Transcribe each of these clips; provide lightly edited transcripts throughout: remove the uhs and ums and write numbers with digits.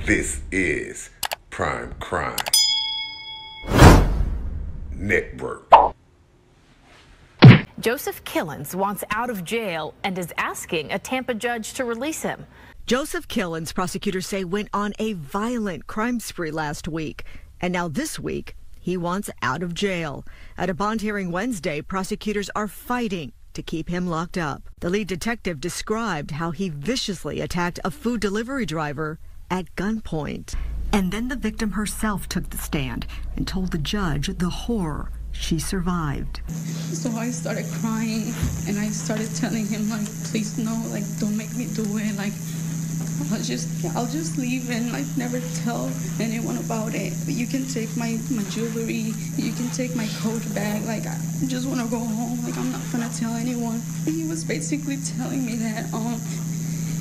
This is Prime Crime Network. Joseph Killens wants out of jail and is asking a Tampa judge to release him. Joseph Killens, prosecutors say, went on a violent crime spree last week. And now this week, he wants out of jail. At a bond hearing Wednesday, prosecutors are fighting to keep him locked up. The lead detective described how he viciously attacked a food delivery driver at gunpoint. And then the victim herself took the stand and told the judge the horror she survived. So I started crying and I started telling him, like, please no, like, don't make me do it. Like, I'll just leave and like never tell anyone about it. You can take my jewelry, you can take my coat bag. Like, I just want to go home. Like, I'm not gonna tell anyone. He was basically telling me that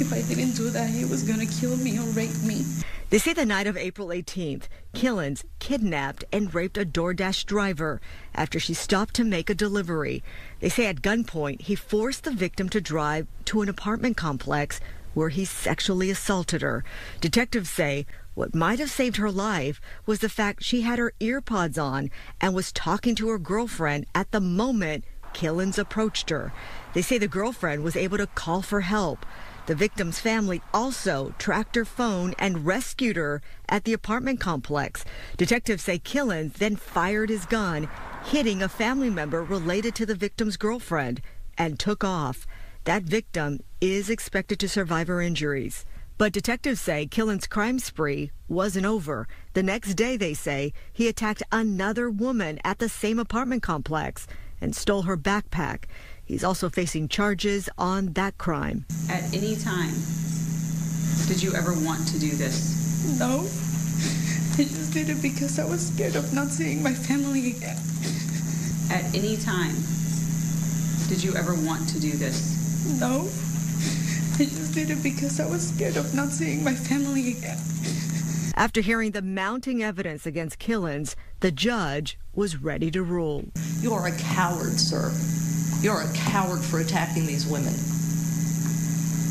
if I didn't do that, he was gonna kill me or rape me. They say the night of April 18th, Killens kidnapped and raped a DoorDash driver after she stopped to make a delivery. They say at gunpoint, he forced the victim to drive to an apartment complex where he sexually assaulted her. Detectives say what might have saved her life was the fact she had her earpods on and was talking to her girlfriend at the moment Killens approached her. They say the girlfriend was able to call for help. The victim's family also tracked her phone and rescued her at the apartment complex. Detectives say Killens then fired his gun, hitting a family member related to the victim's girlfriend, and took off. That victim is expected to survive her injuries. But detectives say Killens' crime spree wasn't over. The next day, they say, he attacked another woman at the same apartment complex and stole her backpack. He's also facing charges on that crime. At any time, did you ever want to do this? No. I just did it because I was scared of not seeing my family again. At any time, did you ever want to do this? No. I just did it because I was scared of not seeing my family again. After hearing the mounting evidence against Killens, the judge was ready to rule. You are a coward, sir. You're a coward for attacking these women.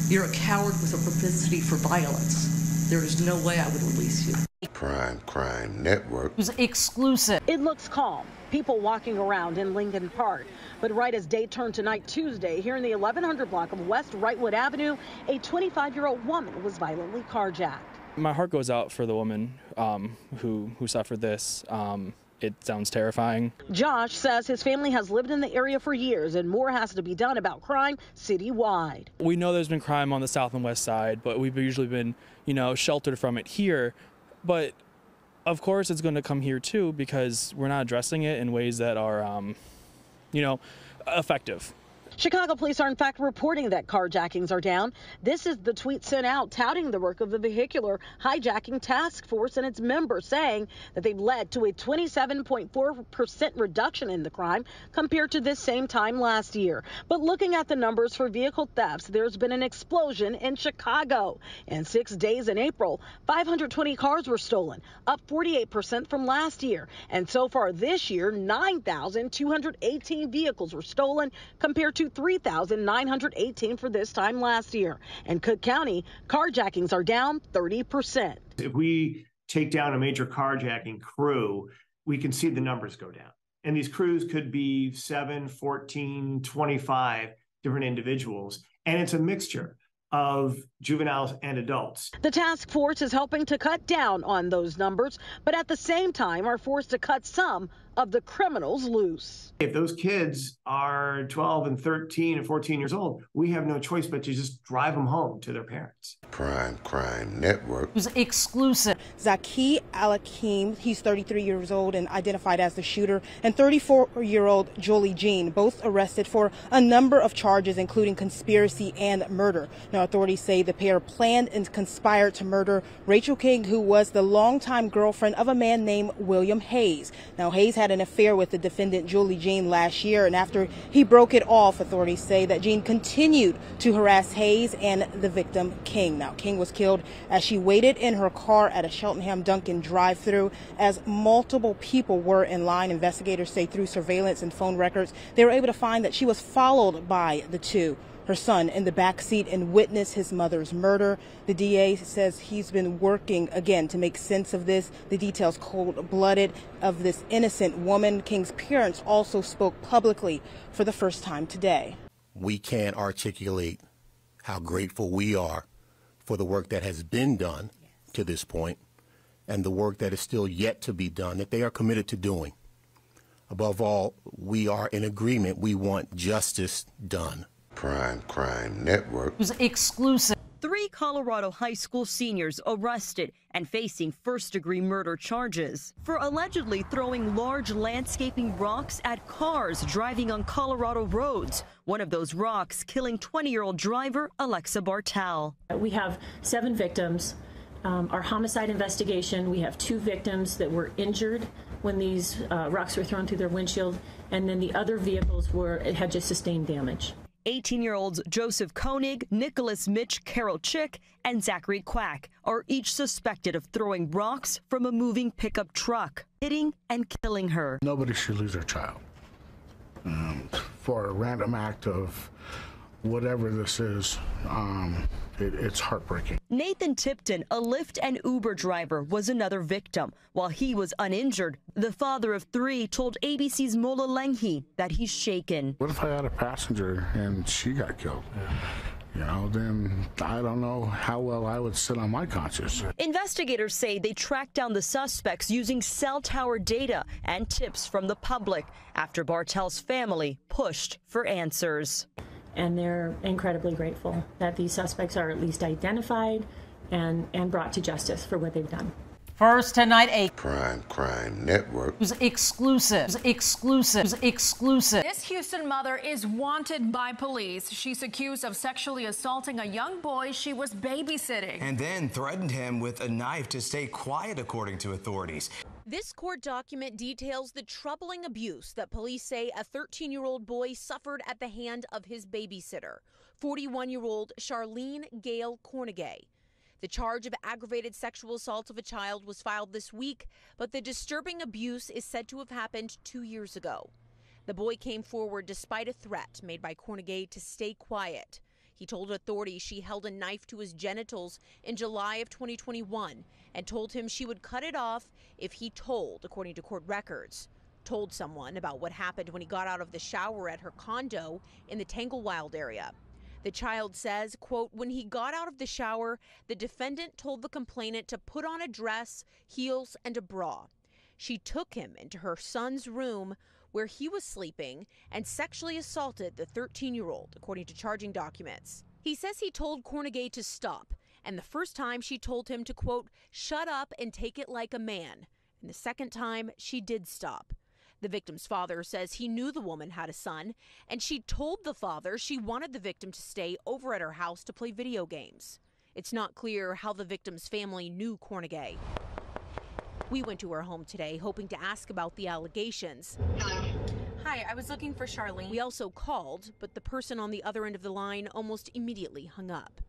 You're a coward with a propensity for violence. There is no way I would release you. Prime Crime Network. It was exclusive. It looks calm. People walking around in Lincoln Park. But right as day turned to night Tuesday, here in the 1100 block of West Wrightwood Avenue, a 25-year-old woman was violently carjacked. My heart goes out for the woman who suffered this. It sounds terrifying. Josh says his family has lived in the area for years and more has to be done about crime citywide. We know there's been crime on the south and west side, but we've usually been, sheltered from it here. But of course it's going to come here too because we're not addressing it in ways that are, effective. Chicago police are in fact reporting that carjackings are down. This is the tweet sent out touting the work of the Vehicular Hijacking Task Force and its members, saying that they've led to a 27.4% reduction in the crime compared to this same time last year. But looking at the numbers for vehicle thefts, there's been an explosion in Chicago. In 6 days in April, 520 cars were stolen, up 48% from last year. And so far this year, 9,218 vehicles were stolen compared to 3,918 for this time last year. In Cook County, carjackings are down 30%. If we take down a major carjacking crew, we can see the numbers go down. And these crews could be 7, 14, 25 different individuals. And it's a mixture of juveniles and adults. The task force is helping to cut down on those numbers, but at the same time are forced to cut some of the criminals loose. If those kids are 12 and 13 and 14 years old, we have no choice but to just drive them home to their parents. Prime Crime Network. It was exclusive. Zaki Alakim, he's 33 years old and identified as the shooter, and 34-year-old Jolie Jean, both arrested for a number of charges, including conspiracy and murder. Now, authorities say the pair planned and conspired to murder Rachel King, who was the longtime girlfriend of a man named William Hayes. Now, Hayes had an affair with the defendant Julie Jean last year, and after he broke it off, authorities say that Jean continued to harass Hayes and the victim King. Now, King was killed as she waited in her car at a Cheltenham Dunkin' drive-thru as multiple people were in line. Investigators say through surveillance and phone records, they were able to find that she was followed by the two. her son in the back seat and witnessed his mother's murder. The DA says he's been working again to make sense of this. The details cold-blooded of this innocent woman. King's parents also spoke publicly for the first time today. We can't articulate how grateful we are for the work that has been done to this point and the work that is still yet to be done, that they are committed to doing. Above all, we are in agreement. We want justice done. Prime Crime Network. Exclusive. 3 Colorado high school seniors arrested and facing first-degree murder charges for allegedly throwing large landscaping rocks at cars driving on Colorado roads. One of those rocks killing 20-year-old driver Alexa Bartell. We have 7 victims. Our homicide investigation, we have 2 victims that were injured when these rocks were thrown through their windshield, and then the other vehicles had just sustained damage. 18-year-olds Joseph Koenig, Nicholas Mitch Carroll Chick, and Zachary Quack are each suspected of throwing rocks from a moving pickup truck, hitting and killing her. Nobody should lose their child for a random act of whatever this is. It's heartbreaking. Nathan Tipton, a Lyft and Uber driver, was another victim. While he was uninjured, the father of 3 told ABC's Mola Lenghi that he's shaken. What if I had a passenger and she got killed? You know, then I don't know how well I would sit on my conscience. Investigators say they tracked down the suspects using cell tower data and tips from the public after Bartell's family pushed for answers. And they're incredibly grateful that these suspects are at least identified and brought to justice for what they've done. First tonight, a Prime Crime Network. Exclusive. This Houston mother is wanted by police. She's accused of sexually assaulting a young boy she was babysitting. And then threatened him with a knife to stay quiet, according to authorities. This court document details the troubling abuse that police say a 13-year-old boy suffered at the hand of his babysitter, 41-year-old Charlene Gale Cornegay. The charge of aggravated sexual assault of a child was filed this week, but the disturbing abuse is said to have happened 2 years ago. The boy came forward despite a threat made by Cornegay to stay quiet. He told authorities she held a knife to his genitals in July of 2021 and told him she would cut it off if he told, according to court records. Told someone about what happened when he got out of the shower at her condo in the Tanglewild area. The child says, quote, when he got out of the shower, the defendant told the complainant to put on a dress, heels, and a bra. She took him into her son's room where he was sleeping and sexually assaulted the 13-year-old, according to charging documents. He says he told Cornegay to stop, and the first time she told him to, quote, shut up and take it like a man. And the second time, she did stop. The victim's father says he knew the woman had a son, and she told the father she wanted the victim to stay over at her house to play video games. It's not clear how the victim's family knew Cornegay. We went to her home today, hoping to ask about the allegations. Hi, I was looking for Charlene. We also called, but the person on the other end of the line almost immediately hung up.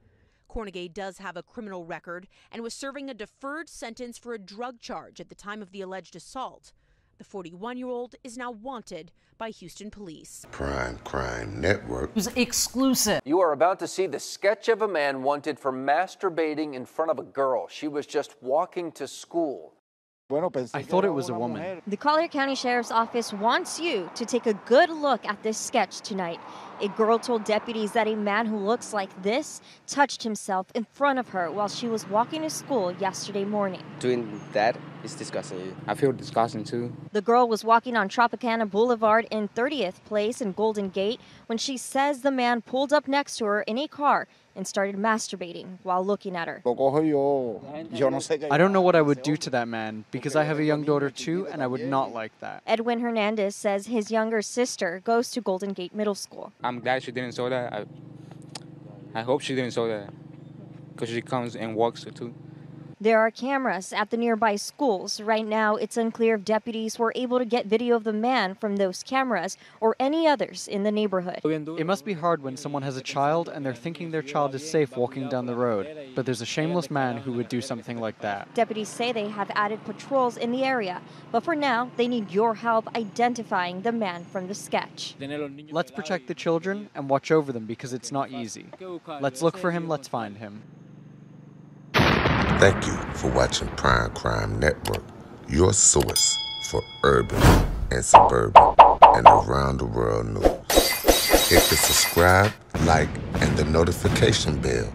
Cornegay does have a criminal record and was serving a deferred sentence for a drug charge at the time of the alleged assault. The 41-year-old is now wanted by Houston police. Prime Crime Network. Exclusive. You are about to see the sketch of a man wanted for masturbating in front of a girl. She was just walking to school. I thought it was a woman. The Collier County Sheriff's Office wants you to take a good look at this sketch tonight. A girl told deputies that a man who looks like this touched himself in front of her while she was walking to school yesterday morning. Doing that is disgusting. I feel disgusting too. The girl was walking on Tropicana Boulevard in 30th Place in Golden Gate when she says the man pulled up next to her in a car and started masturbating while looking at her. I don't know what I would do to that man because I have a young daughter too and I would not like that. Edwin Hernandez says his younger sister goes to Golden Gate Middle School. I'm glad she didn't saw that. I hope she didn't saw that because she comes and walks too. There are cameras at the nearby schools. Right now, it's unclear if deputies were able to get video of the man from those cameras or any others in the neighborhood. It must be hard when someone has a child and they're thinking their child is safe walking down the road, but there's a shameless man who would do something like that. Deputies say they have added patrols in the area, but for now, they need your help identifying the man from the sketch. Let's protect the children and watch over them because it's not easy. Let's look for him, let's find him. Thank you for watching Prime Crime Network, your source for urban and suburban and around the world news. Hit the subscribe, like, and the notification bell.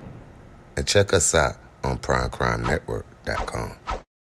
And check us out on primecrimenetwork.com.